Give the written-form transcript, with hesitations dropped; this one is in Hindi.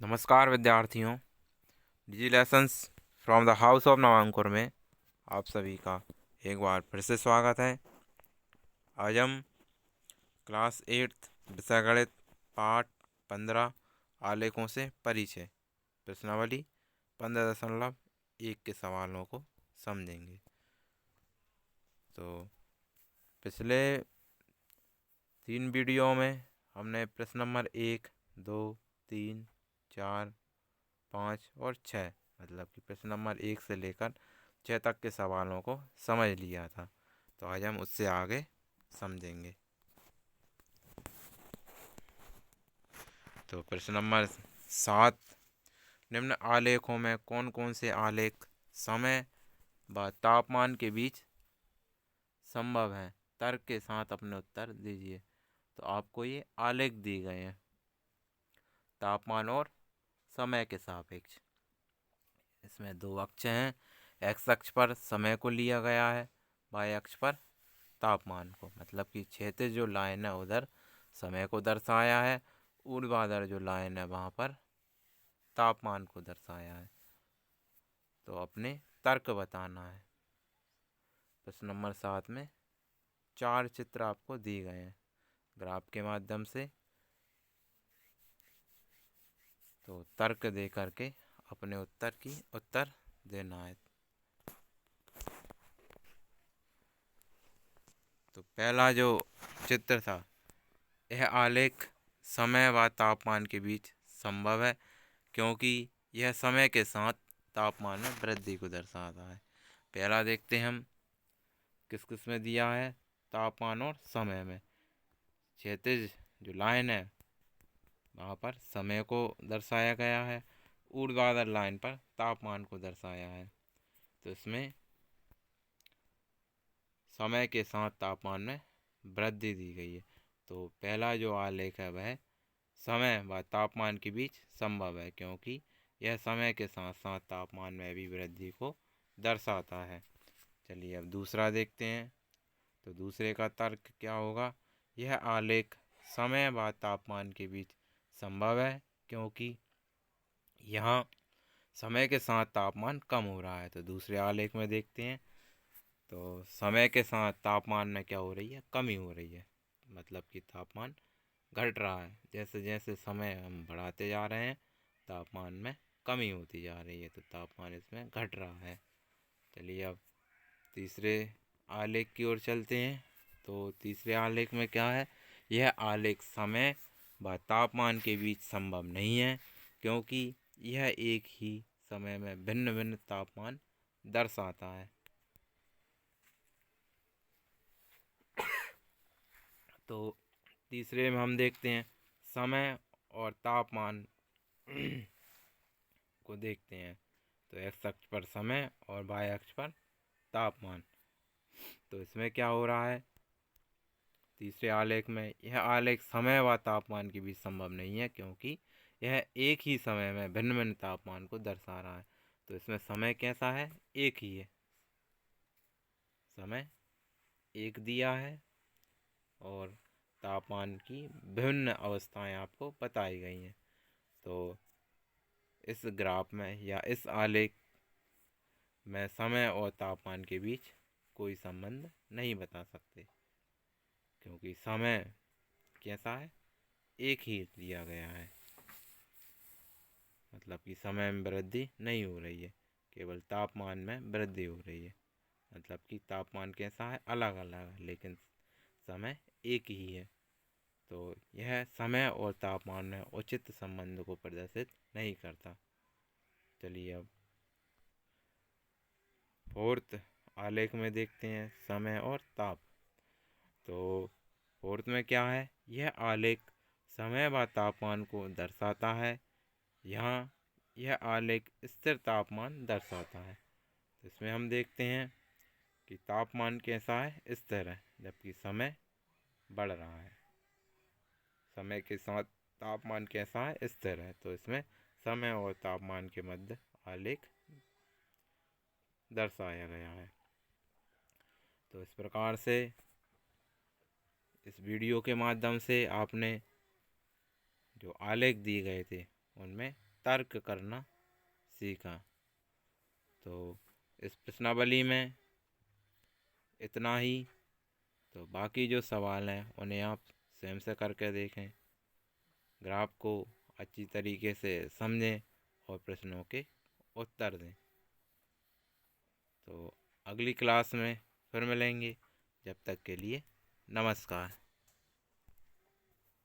नमस्कार विद्यार्थियों। Digi lessons from the house of Navankur में आप सभी का एक बार फिर से स्वागत है। आज हम क्लास 8 विषय गणित पाठ 15 आलेखों से परिचय प्रश्नावली 15.1 के सवालों को समझेंगे। तो पिछले 3 वीडियो में हमने प्रश्न नंबर 1, 2, 3, 4, 5 और 6 मतलब कि प्रश्न नंबर 1 से लेकर 6 तक के सवालों को समझ लिया था। तो आज हम उससे आगे समझेंगे। तो प्रश्न नंबर 7, निम्न आलेखों में कौन कौन से आलेख समय व तापमान के बीच संभव हैं? तर्क के साथ अपने उत्तर दीजिए। तो आपको ये आलेख दिए गए हैं तापमान और समय के सापेक्ष। इसमें दो अक्ष हैं। एक्स अक्ष पर समय को लिया गया है, वाई अक्ष पर तापमान को। मतलब कि क्षैतिज जो लाइन है उधर समय को दर्शाया है, ऊर्ध्वाधर जो लाइन है वहाँ पर तापमान को दर्शाया है। तो अपने तर्क बताना है। प्रश्न नंबर 7 में 4 चित्र आपको दिए गए हैं ग्राफ के माध्यम से। तो तर्क दे करके अपने उत्तर देना है। तो पहला जो चित्र था, यह आलेख समय व तापमान के बीच संभव है क्योंकि यह समय के साथ तापमान में वृद्धि को दर्शाता है। पहला देखते हैं हम किस किस में दिया है, तापमान और समय में। क्षैतिज जो लाइन है वहाँ पर समय को दर्शाया गया है, ऊर्ध्वाधर लाइन पर तापमान को दर्शाया है। तो इसमें समय के साथ तापमान में वृद्धि दी गई है। तो पहला जो आलेख है वह समय व तापमान के बीच संभव है क्योंकि यह समय के साथ साथ तापमान में भी वृद्धि को दर्शाता है। चलिए अब दूसरा देखते हैं। तो दूसरे का तर्क क्या होगा, यह आलेख समय व तापमान के बीच संभव है क्योंकि यहाँ समय के साथ तापमान कम हो रहा है। तो दूसरे आलेख में देखते हैं। तो समय के साथ तापमान में क्या हो रही है, कमी हो रही है। मतलब कि तापमान घट रहा है। जैसे जैसे समय हम बढ़ाते जा रहे हैं तापमान में कमी होती जा रही है। तो तापमान इसमें घट रहा है। चलिए अब तीसरे आलेख की ओर चलते हैं। तो तीसरे आलेख में क्या है, यह आलेख समय व तापमान के बीच संभव नहीं है क्योंकि यह एक ही समय में भिन्न भिन्न तापमान दर्शाता है। तो तीसरे में हम देखते हैं समय और तापमान को देखते हैं। तो एक्स अक्ष पर समय और वाई अक्ष पर तापमान। तो इसमें क्या हो रहा है, तीसरे आलेख में यह आलेख समय व तापमान के बीच संभव नहीं है क्योंकि यह एक ही समय में भिन्न भिन्न तापमान को दर्शा रहा है। तो इसमें समय कैसा है, एक ही है। समय एक दिया है और तापमान की विभिन्न अवस्थाएं आपको बताई गई हैं। तो इस ग्राफ में या इस आलेख में समय और तापमान के बीच कोई संबंध नहीं बता सकते क्योंकि समय कैसा है, एक ही दिया गया है। मतलब कि समय में वृद्धि नहीं हो रही है, केवल तापमान में वृद्धि हो रही है। मतलब कि तापमान कैसा है, अलग अलग है, लेकिन समय एक ही है। तो यह समय और तापमान में उचित संबंध को प्रदर्शित नहीं करता। चलिए अब फोर्थ आलेख में देखते हैं समय और ताप। तो फोर्थ में क्या है, यह आलेख समय व तापमान को दर्शाता है। यहाँ यह आलेख स्थिर तापमान दर्शाता है। तो इसमें हम देखते हैं कि तापमान कैसा है, स्थिर है, जबकि समय बढ़ रहा है। समय के साथ तापमान कैसा है, स्थिर है। तो इसमें समय और तापमान के मध्य आलेख दर्शाया गया है। तो इस प्रकार से इस वीडियो के माध्यम से आपने जो आलेख दिए गए थे उनमें तर्क करना सीखा। तो इस प्रश्नावली में इतना ही। तो बाकी जो सवाल हैं उन्हें आप स्वयं से करके देखें, ग्राफ को अच्छी तरीके से समझें और प्रश्नों के उत्तर दें। तो अगली क्लास में फिर मिलेंगे, जब तक के लिए नमस्कार।